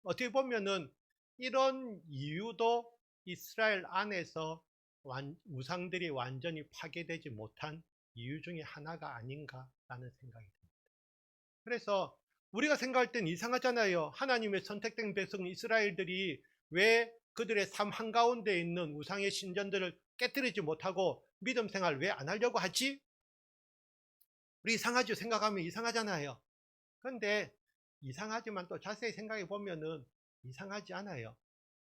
어떻게 보면은 이런 이유도 이스라엘 안에서 우상들이 완전히 파괴되지 못한 이유 중에 하나가 아닌가라는 생각이 듭니다. 그래서 우리가 생각할 땐 이상하잖아요. 하나님의 선택된 백성 이스라엘들이 왜 그들의 삶 한가운데 있는 우상의 신전들을 깨뜨리지 못하고 믿음 생활 왜 안 하려고 하지? 우리 이상하죠. 생각하면 이상하잖아요. 그런데 이상하지만 또 자세히 생각해 보면은 이상하지 않아요.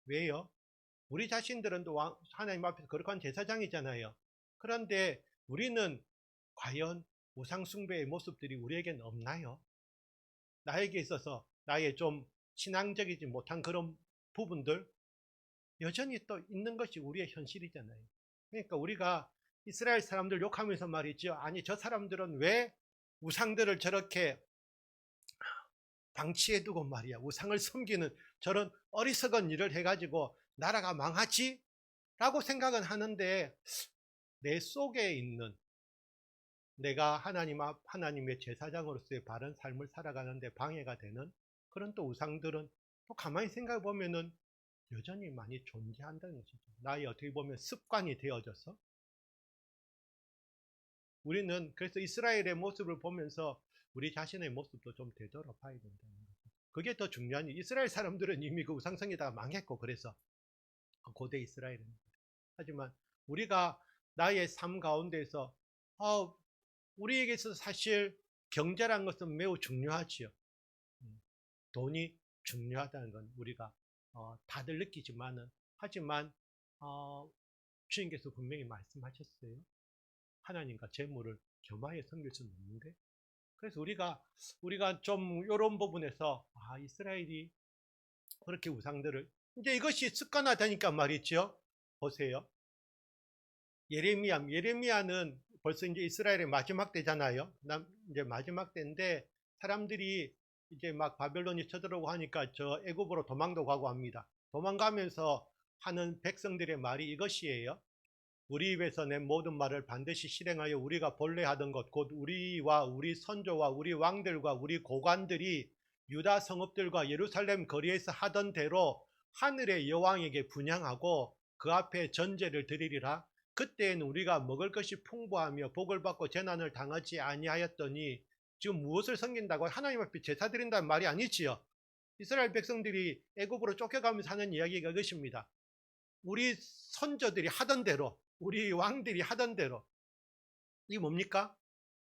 왜요? 우리 자신들은 또 하나님 앞에서 거룩한 제사장이잖아요. 그런데 우리는 과연 우상 숭배의 모습들이 우리에게는 없나요? 나에게 있어서 나의 좀 신앙적이지 못한 그런 부분들 여전히 또 있는 것이 우리의 현실이잖아요. 그러니까 우리가 이스라엘 사람들 욕하면서 말이죠. 아니 저 사람들은 왜 우상들을 저렇게 방치해두고 말이야. 우상을 섬기는 저런 어리석은 일을 해가지고 나라가 망하지? 라고 생각은 하는데 내 속에 있는 내가 하나님의 제사장으로서의 바른 삶을 살아가는데 방해가 되는 그런 또 우상들은 또 가만히 생각해 보면은 여전히 많이 존재한다는 것이죠. 나의 어떻게 보면 습관이 되어져서 우리는 그래서 이스라엘의 모습을 보면서 우리 자신의 모습도 좀 되돌아봐야 된다는 거죠. 그게 더 중요한 일. 이스라엘 사람들은 이미 그 우상성에다가 망했고 그래서 고대 이스라엘은. 하지만 우리가 나의 삶 가운데서 우리에게 서 사실 경제란 것은 매우 중요하지요. 돈이 중요하다는 건 우리가 다들 느끼지만은 하지만 주님께서 분명히 말씀하셨어요. 하나님과 재물을 겸하여 섬길 수는 없는데 그래서 우리가 좀 이런 부분에서 이스라엘이 그렇게 우상들을 이제 이것이 습관화되니까 말이죠. 보세요. 예레미야는 벌써 이제 이스라엘의 마지막 때잖아요. 이제 마지막 때인데 사람들이 이제 막 바벨론이 쳐들어오고 하니까 저 애굽으로 도망도 가고 합니다. 도망가면서 하는 백성들의 말이 이것이에요. 우리 입에서 낸 모든 말을 반드시 실행하여 우리가 본래 하던 것 곧 우리와 우리 선조와 우리 왕들과 우리 고관들이 유다 성읍들과 예루살렘 거리에서 하던 대로 하늘의 여왕에게 분향하고 그 앞에 전제를 드리리라. 그때에는 우리가 먹을 것이 풍부하며 복을 받고 재난을 당하지 아니하였더니 지금 무엇을 섬긴다고? 하나님 앞에 제사 드린다는 말이 아니지요. 이스라엘 백성들이 애굽으로 쫓겨가면서 하는 이야기가 이것입니다. 우리 선조들이 하던 대로, 우리 왕들이 하던 대로. 이 뭡니까?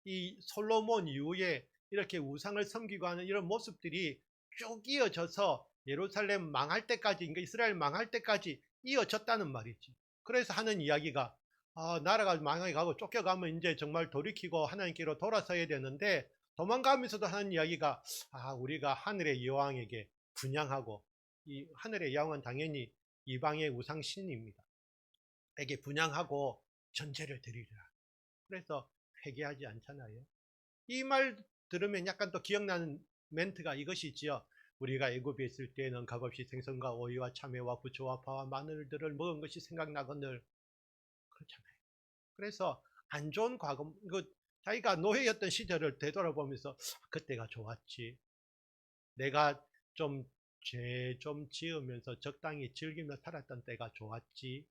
이 솔로몬 이후에 이렇게 우상을 섬기고 하는 이런 모습들이 쭉 이어져서 예루살렘 망할 때까지, 그러니까 이스라엘 망할 때까지 이어졌다는 말이지. 그래서 하는 이야기가 나라가 망하게 가고 쫓겨가면 이제 정말 돌이키고 하나님께로 돌아서야 되는데, 도망가면서도 하는 이야기가 우리가 하늘의 여왕에게 분향하고, 이 하늘의 여왕은 당연히 이방의 우상신입니다. 에게 분향하고 전제를 드리리라. 그래서 회개하지 않잖아요. 이 말 들으면 약간 또 기억나는 멘트가 이것이지요. 우리가 애굽에 있을 때는 값없이 생선과 오이와 참외와 부초와 파와 마늘들을 먹은 것이 생각나거늘. 그렇잖아요. 그래서 안 좋은 과거, 자기가 노예였던 시절을 되돌아보면서 그때가 좋았지. 내가 좀 죄 좀 지으면서 적당히 즐기며 살았던 때가 좋았지.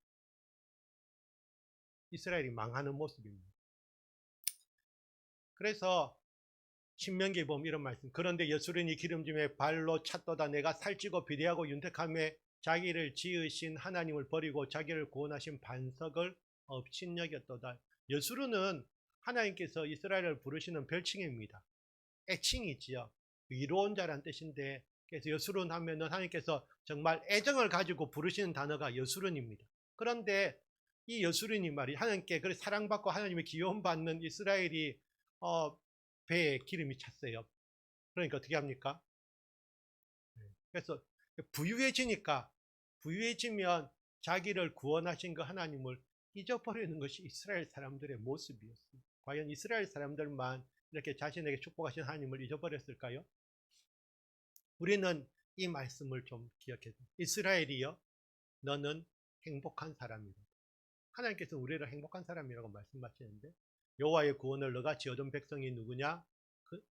이스라엘이 망하는 모습입니다. 그래서 신명기에 보면 이런 말씀. 그런데 여수론이 기름짐에 발로 찼도다. 내가 살찌고 비대하고 윤택함에 자기를 지으신 하나님을 버리고 자기를 구원하신 반석을 업신여겼도다. 여수론은 하나님께서 이스라엘을 부르시는 별칭입니다. 애칭이지요. 위로운 자란 뜻인데, 그래서 여수론 하면은 하나님께서 정말 애정을 가지고 부르시는 단어가 여수론입니다. 그런데 이 여수론이 말이 하나님께 그래 사랑받고 하나님의 귀여움받는 이스라엘이 배에 기름이 찼어요. 그러니까 어떻게 합니까? 그래서 부유해지면 자기를 구원하신 그 하나님을 잊어버리는 것이 이스라엘 사람들의 모습이었습니다. 과연 이스라엘 사람들만 이렇게 자신에게 축복하신 하나님을 잊어버렸을까요? 우리는 이 말씀을 좀 기억해야 돼요. 이스라엘이여, 너는 행복한 사람이다. 하나님께서 우리를 행복한 사람이라고 말씀하시는데, 여호와의 구원을 너같이 얻은 백성이 누구냐?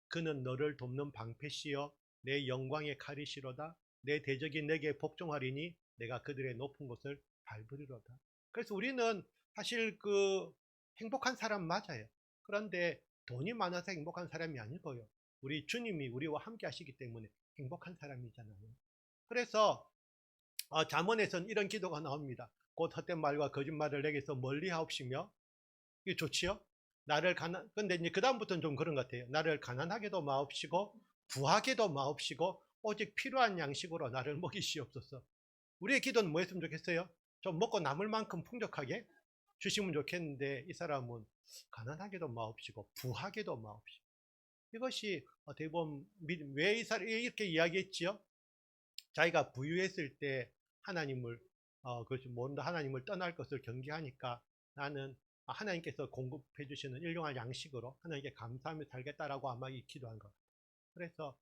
그는 너를 돕는 방패시여 내 영광의 칼이시로다. 내 대적이 내게 복종하리니 내가 그들의 높은 곳을 밟으리로다. 그래서 우리는 사실 행복한 사람 맞아요. 그런데 돈이 많아서 행복한 사람이 아니고요. 우리 주님이 우리와 함께 하시기 때문에 행복한 사람이잖아요. 그래서 잠언에서는 이런 기도가 나옵니다. 곧 헛된 말과 거짓말을 내게서 멀리 하옵시며. 이게 좋지요? 근데 이제 그다음부터는 좀 그런 것 같아요. 나를 가난하게도 마옵시고 부하게도 마옵시고 오직 필요한 양식으로 나를 먹이시옵소서. 우리의 기도는 뭐 했으면 좋겠어요? 좀 먹고 남을 만큼 풍족하게 주시면 좋겠는데, 이 사람은 가난하게도 마옵시고 부하게도 마옵시고. 이것이 어떻게 보면 왜 이 사람이 이렇게 이야기했지요? 자기가 부유했을 때 하나님을 그것이 모른다, 하나님을 떠날 것을 경계하니까 나는 하나님께서 공급해 주시는 일용할 양식으로 하나님께 감사하며 살겠다라고 아마 이 기도한 것 같아요. 그래서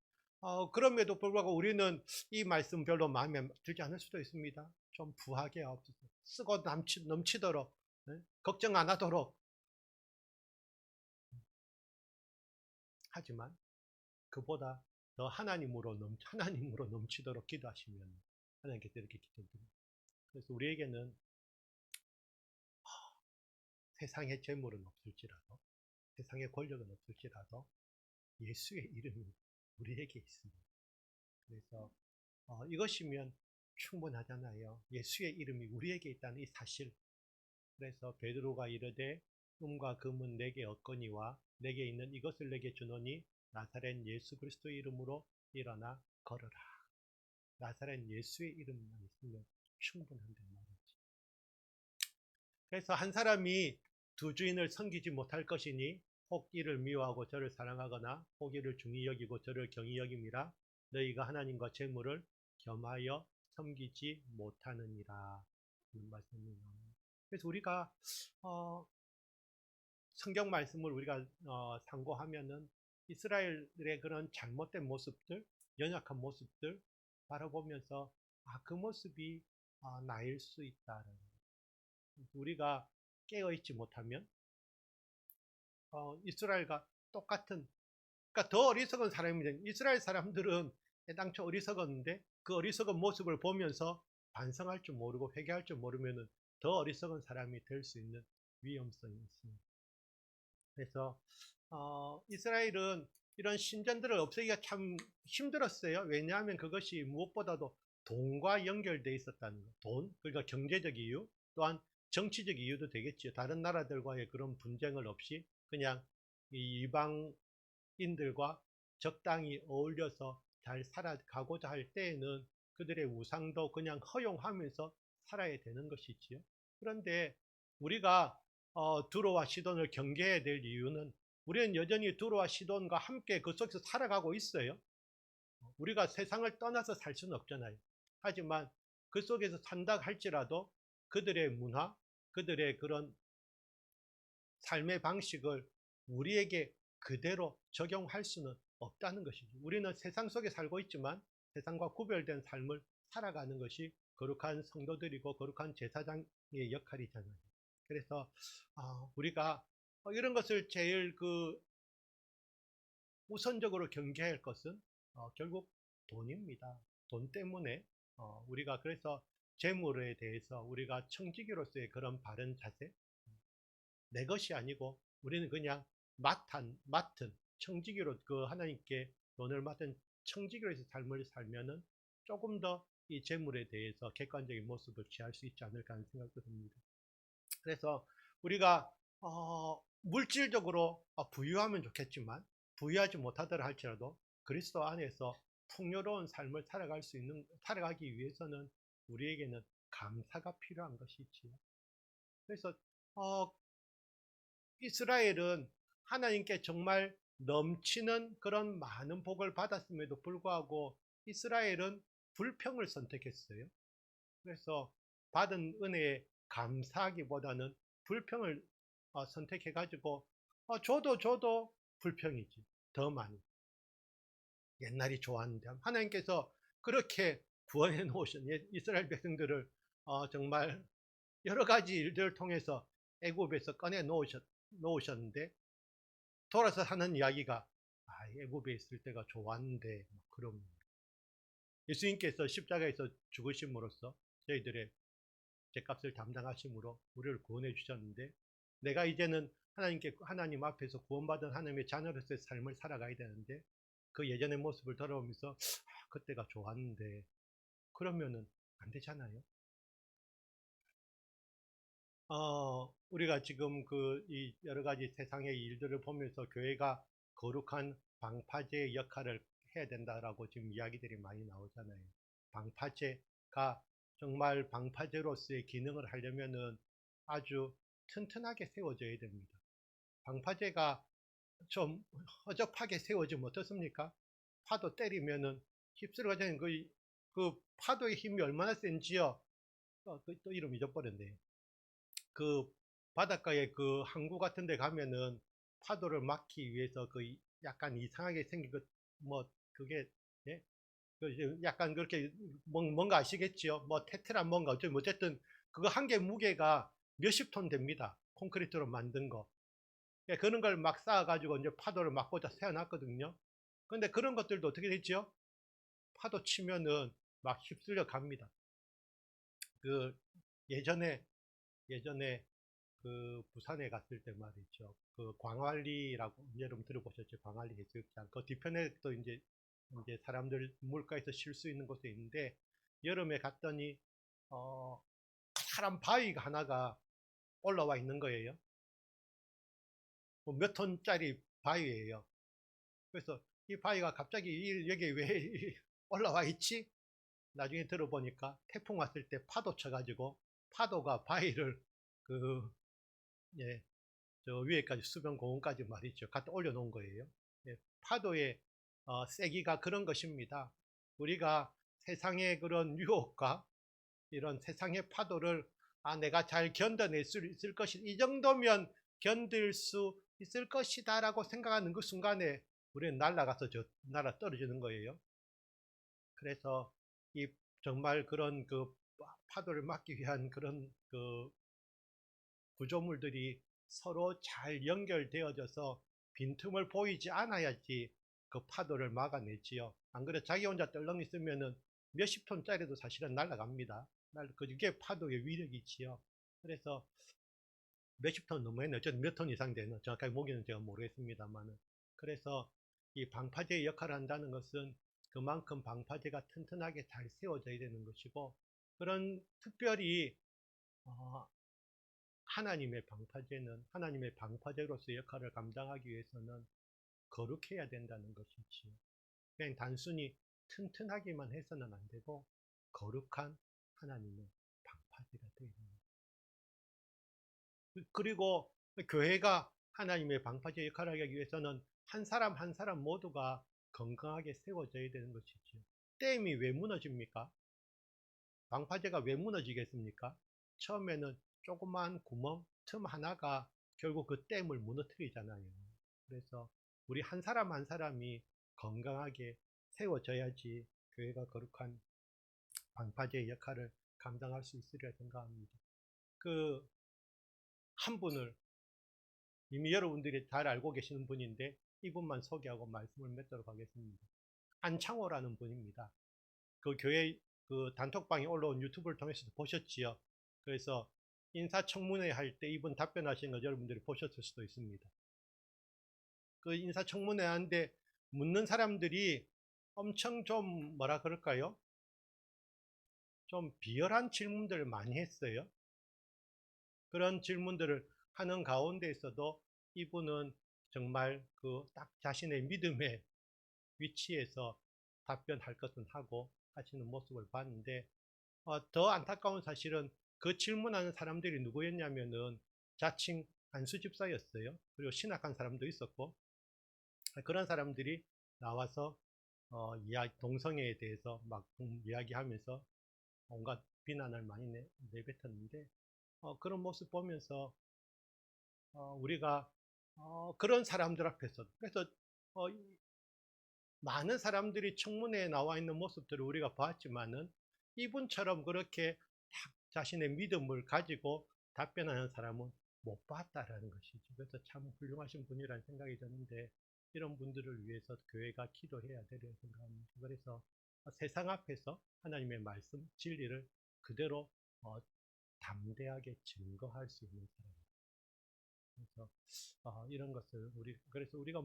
그럼에도 불구하고 우리는 이 말씀 별로 마음에 들지 않을 수도 있습니다. 좀 부하게 하옵소서. 쓰고 넘치도록, 걱정 안 하도록. 하지만 그보다 더 하나님으로 넘치도록 기도하시면 하나님께서 이렇게 기도드립니다. 그래서 우리에게는 세상의 재물은 없을지라도, 세상의 권력은 없을지라도 예수의 이름이 우리에게 있습니다. 그래서 이것이면 충분하잖아요. 예수의 이름이 우리에게 있다는 이 사실. 그래서 베드로가 이르되 금과 금은 내게 없거니와 내게 있는 이것을 내게 주노니 나사렛 예수 그리스도의 이름으로 일어나 걸어라. 나사렛 예수의 이름만 있으면 충분한단 말이지. 그래서 한 사람이 두 주인을 섬기지 못할 것이니 혹 이를 미워하고 저를 사랑하거나 혹 이를 중히 여기고 저를 경히 여김이라. 너희가 하나님과 재물을 겸하여 섬기지 못하느니라. 이런 말씀입니다. 그래서 우리가 성경 말씀을 우리가 상고하면은 이스라엘의 그런 잘못된 모습들, 연약한 모습들 바라보면서 그 모습이 나일 수 있다는. 우리가 깨어있지 못하면 이스라엘과 똑같은 그러니까 더 어리석은 사람입니다. 이스라엘 사람들은 애당초 어리석었는데 그 어리석은 모습을 보면서 반성할 줄 모르고 회개할 줄 모르면은 더 어리석은 사람이 될 수 있는 위험성이 있습니다. 그래서 이스라엘은 이런 신전들을 없애기가 참 힘들었어요. 왜냐하면 그것이 무엇보다도 돈과 연결되어 있었다는 것. 돈, 그러니까 경제적 이유, 또한 정치적 이유도 되겠죠. 다른 나라들과의 그런 분쟁을 없이 그냥 이 이방인들과 적당히 어울려서 잘 살아가고자 할 때에는 그들의 우상도 그냥 허용하면서 살아야 되는 것이지요. 그런데 우리가 두로와 시돈을 경계해야 될 이유는 우리는 여전히 두로와 시돈과 함께 그 속에서 살아가고 있어요. 우리가 세상을 떠나서 살 수는 없잖아요. 하지만 그 속에서 산다 할지라도 그들의 문화, 그들의 그런 삶의 방식을 우리에게 그대로 적용할 수는 없다는 것이죠. 우리는 세상 속에 살고 있지만 세상과 구별된 삶을 살아가는 것이 거룩한 성도들이고 거룩한 제사장의 역할이잖아요. 그래서 우리가 이런 것을 제일 우선적으로 경계해야 할 것은 결국 돈입니다. 돈 때문에 우리가 그래서 재물에 대해서 우리가 청지기로서의 그런 바른 자세, 내 것이 아니고 우리는 그냥 맡은 청지기로 그 하나님께 돈을 맡은 청지기로서 삶을 살면은 조금 더 이 재물에 대해서 객관적인 모습을 취할 수 있지 않을까 하는 생각도 듭니다. 그래서 우리가 물질적으로 부유하면 좋겠지만 부유하지 못하더라 할지라도 그리스도 안에서 풍요로운 삶을 살아가기 위해서는 우리에게는 감사가 필요한 것이지요. 그래서 이스라엘은 하나님께 정말 넘치는 그런 많은 복을 받았음에도 불구하고 이스라엘은 불평을 선택했어요. 그래서 받은 은혜에 감사하기보다는 불평을 선택해가지고 줘도 불평이지. 더 많이. 옛날이 좋았는데 하나님께서 그렇게 구원해 놓으신 이스라엘 백성들을 정말 여러 가지 일들을 통해서 애굽에서 꺼내 놓으셨는데 돌아서 하는 이야기가 애굽에 있을 때가 좋았는데 그럼 예수님께서 십자가에서 죽으심으로써 저희들의 죄값을 담당하심으로 우리를 구원해 주셨는데 내가 이제는 하나님 앞에서 구원받은 하나님의 자녀로서의 삶을 살아가야 되는데 그 예전의 모습을 돌아보면서 그때가 좋았는데 그러면은 안 되잖아요. 우리가 지금 이 여러 가지 세상의 일들을 보면서 교회가 거룩한 방파제의 역할을 해야 된다라고 지금 이야기들이 많이 나오잖아요. 방파제가 정말 방파제로서의 기능을 하려면은 아주 튼튼하게 세워져야 됩니다. 방파제가 좀 허접하게 세워지면 어떻습니까? 파도 때리면은 휩쓸어가지는 그 파도의 힘이 얼마나 센지요. 또 이름 잊어버렸네. 그 바닷가에 그 항구 같은 데 가면은 파도를 막기 위해서 약간 이상하게 생긴 그게 예? 약간 그렇게 뭔가 아시겠지요? 뭐 테트란 뭔가 어쨌든 그거 한 개 무게가 몇십 톤 됩니다. 콘크리트로 만든 거. 그런 걸 막 쌓아가지고 이제 파도를 막고자 세워놨거든요. 근데 그런 것들도 어떻게 됐죠? 파도 치면은 막 휩쓸려 갑니다. 예전에 부산에 갔을 때 말이죠. 광안리라고 여러분 들어보셨죠? 광안리 해수욕장. 그 뒤편에 또 이제 사람들 물가에서 쉴 수 있는 곳에 있는데 여름에 갔더니 사람 바위가 하나가 올라와 있는 거예요. 몇 톤짜리 바위예요. 그래서 이 바위가 갑자기 여기 왜 올라와 있지? 나중에 들어보니까 태풍 왔을 때 파도 쳐가지고 파도가 바위를 예, 저 위에까지 수변 공원까지 말이죠. 갖다 올려놓은 거예요. 예, 파도의 세기가 그런 것입니다. 우리가 세상의 그런 유혹과 이런 세상의 파도를 내가 잘 견뎌낼 수 있을 것이 이 정도면 견딜 수 있을 것이다 라고 생각하는 그 순간에 우리는 날아가서 날아 떨어지는 거예요. 그래서 이 정말 그런 파도를 막기 위한 그런 구조물들이 서로 잘 연결되어져서 빈틈을 보이지 않아야지 그 파도를 막아내지요. 안 그래 자기 혼자 떨렁 있으면은 몇십 톤짜리도 사실은 날아갑니다. 그게 파도의 위력이지요. 그래서 몇십 톤 넘어했네. 어쨌든 몇 톤 이상 되는 정확하게 모기는 제가 모르겠습니다만은. 그래서 이 방파제의 역할을 한다는 것은 그만큼 방파제가 튼튼하게 잘 세워져야 되는 것이고, 그런 특별히 어, 하나님의 방파제로서 역할을 감당하기 위해서는 거룩해야 된다는 것이지요. 그냥 단순히 튼튼하기만 해서는 안 되고 거룩한 하나님의 방파제가 되어야 됩니다. 그리고 교회가 하나님의 방파제 역할을 하기 위해서는 한 사람 한 사람 모두가 건강하게 세워져야 되는 것이지요. 댐이 왜 무너집니까? 방파제가 왜 무너지겠습니까? 처음에는 조그만 구멍, 틈 하나가 결국 그 댐을 무너뜨리잖아요. 그래서 우리 한 사람 한 사람이 건강하게 세워져야지 교회가 거룩한 방파제의 역할을 감당할 수 있으리라 생각합니다. 그 한 분을 이미 여러분들이 잘 알고 계시는 분인데 이분만 소개하고 말씀을 맺도록 하겠습니다. 안창호라는 분입니다. 그 교회 그 단톡방에 올라온 유튜브를 통해서도 보셨지요. 그래서 인사청문회 할 때 이분 답변하신 거 여러분들이 보셨을 수도 있습니다. 그 인사청문회 하는데 묻는 사람들이 엄청 좀 뭐라 그럴까요? 좀 비열한 질문들을 많이 했어요. 그런 질문들을 하는 가운데에서도 이분은 정말 그 딱 자신의 믿음의 위치에서 답변할 것은 하고 하시는 모습을 봤는데, 더 안타까운 사실은 그 질문하는 사람들이 누구였냐면은 자칭 안수 집사였어요. 그리고 신학한 사람도 있었고, 그런 사람들이 나와서 동성애에 대해서 막 이야기하면서 온갖 비난을 많이 내뱉었는데, 그런 모습 보면서 우리가 그런 사람들 앞에서, 그래서 어, 많은 사람들이 청문회에 나와 있는 모습들을 우리가 봤지만은 이분처럼 그렇게 딱 자신의 믿음을 가지고 답변하는 사람은 못 봤다라는 것이죠. 그래서 참 훌륭하신 분이라는 생각이 드는데, 이런 분들을 위해서 교회가 기도해야 되리라 생각합니다. 그래서 세상 앞에서 하나님의 말씀, 진리를 그대로 담대하게 증거할 수 있는 사람. 그래서 이런 것을 그래서 우리가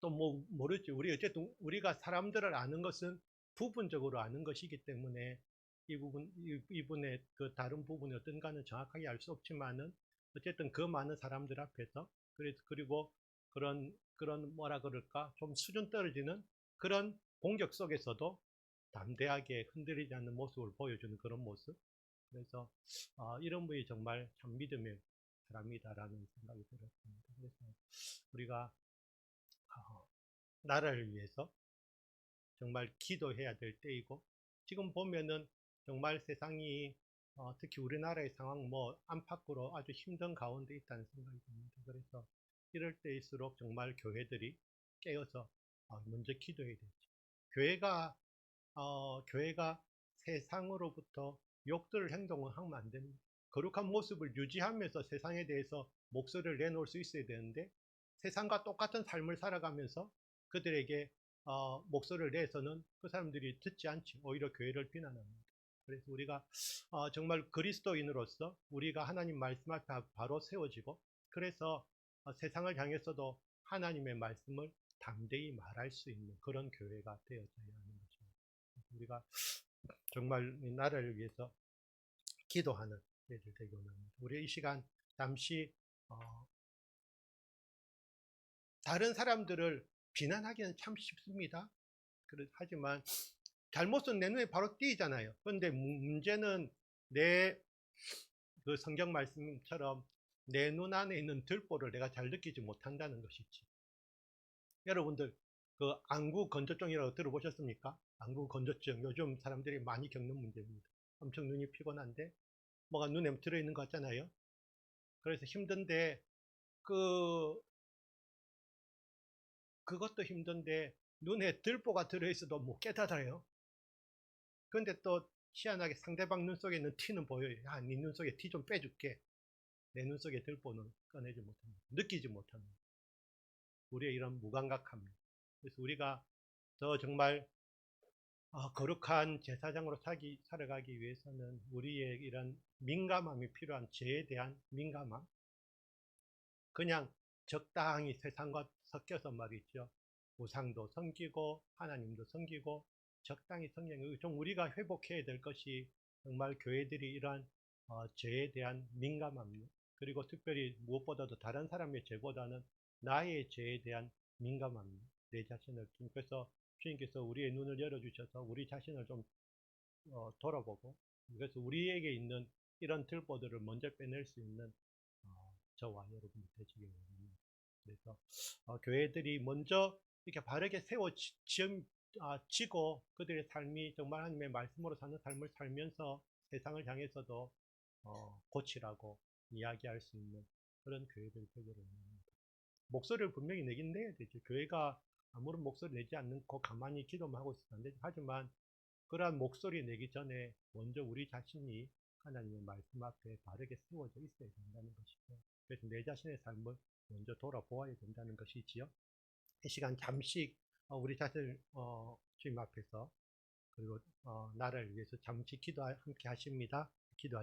또 모르지. 우리 어쨌든 우리가 사람들을 아는 것은 부분적으로 아는 것이기 때문에 이분의 그 다른 부분이 어떤가는 정확하게 알 수 없지만은 어쨌든 그 많은 사람들 앞에서 그리고 그런 뭐라 그럴까 좀 수준 떨어지는 그런 공격 속에서도 담대하게 흔들리지 않는 모습을 보여주는 그런 모습. 그래서 이런 분이 정말 참 믿음의 사람이다라는 생각이 들었습니다. 그래서 우리가 나라를 위해서 정말 기도해야 될 때이고, 지금 보면은 정말 세상이 특히 우리나라의 상황 안팎으로 아주 힘든 가운데 있다는 생각이 듭니다. 그래서 이럴 때일수록 정말 교회들이 깨어서 먼저 기도해야 되죠. 교회가 세상으로부터 욕들 행동을 하면 안 됩니다. 거룩한 모습을 유지하면서 세상에 대해서 목소리를 내놓을 수 있어야 되는데, 세상과 똑같은 삶을 살아가면서 그들에게 목소리를 내서는 그 사람들이 듣지 않지, 오히려 교회를 비난합니다. 그래서 우리가 정말 그리스도인으로서 우리가 하나님 말씀 앞에 바로 세워지고, 그래서 세상을 향해서도 하나님의 말씀을 담대히 말할 수 있는 그런 교회가 되어져야 하는 것입니다. 우리가 정말 이 나라를 위해서 기도하는 예들 되기 원합니다. 우리 이 시간 잠시 다른 사람들을 비난하기는 참 쉽습니다. 하지만 잘못은 내 눈에 바로 띄잖아요. 그런데 문제는 그 성경 말씀처럼 내 눈 안에 있는 들보를 내가 잘 느끼지 못한다는 것이지. 여러분들 그 안구 건조증이라고 들어보셨습니까? 안구 건조증 요즘 사람들이 많이 겪는 문제입니다. 엄청 눈이 피곤한데 뭐가 눈에 들어있는 것 같잖아요. 그래서 힘든데 그것도 힘든데 눈에 들보가 들어있어도 못 깨닫아요. 그런데 또 희한하게 상대방 눈 속에 있는 티는 보여요. 야, 네 눈 속에 티 좀 빼줄게. 내 눈 속에 들보는 꺼내지 못합니다. 느끼지 못합니다. 우리의 이런 무감각함. 그래서 우리가 더 정말 거룩한 제사장으로 살아가기 위해서는 우리의 이런 민감함이 필요한 죄에 대한 민감함, 그냥 적당히 세상과 섞여서 말이죠. 우상도 섬기고 하나님도 섬기고 적당히 섬기는 좀 우리가 회복해야 될 것이 정말 교회들이 이러한 죄에 대한 민감함, 그리고 특별히 무엇보다도 다른 사람의 죄보다는 나의 죄에 대한 민감함, 내 자신을 좀, 그래서 주님께서 우리의 눈을 열어주셔서 우리 자신을 좀 돌아보고, 그래서 우리에게 있는 이런 들보들을 먼저 빼낼 수 있는 저와 여러분이 되시기 바랍니다. 그래서 교회들이 먼저 이렇게 바르게 세워지고 그들의 삶이 정말 하나님의 말씀으로 사는 삶을 살면서 세상을 향해서도 고치라고 이야기할 수 있는 그런 교회들이 되기를 원합니다. 목소리를 분명히 내긴 내야 되죠. 교회가 아무런 목소리 내지 않고 가만히 기도만 하고 있으면 안 되죠. 하지만 그러한 목소리 내기 전에 먼저 우리 자신이 하나님의 말씀 앞에 바르게 세워져 있어야 된다는 것이죠. 그래서 내 자신의 삶을 먼저 돌아보아야 된다는 것이지요. 이 시간 잠시 우리 자신을 주님 앞에서, 그리고 나를 위해서 잠시 함께 하십니다. 기도하십니다.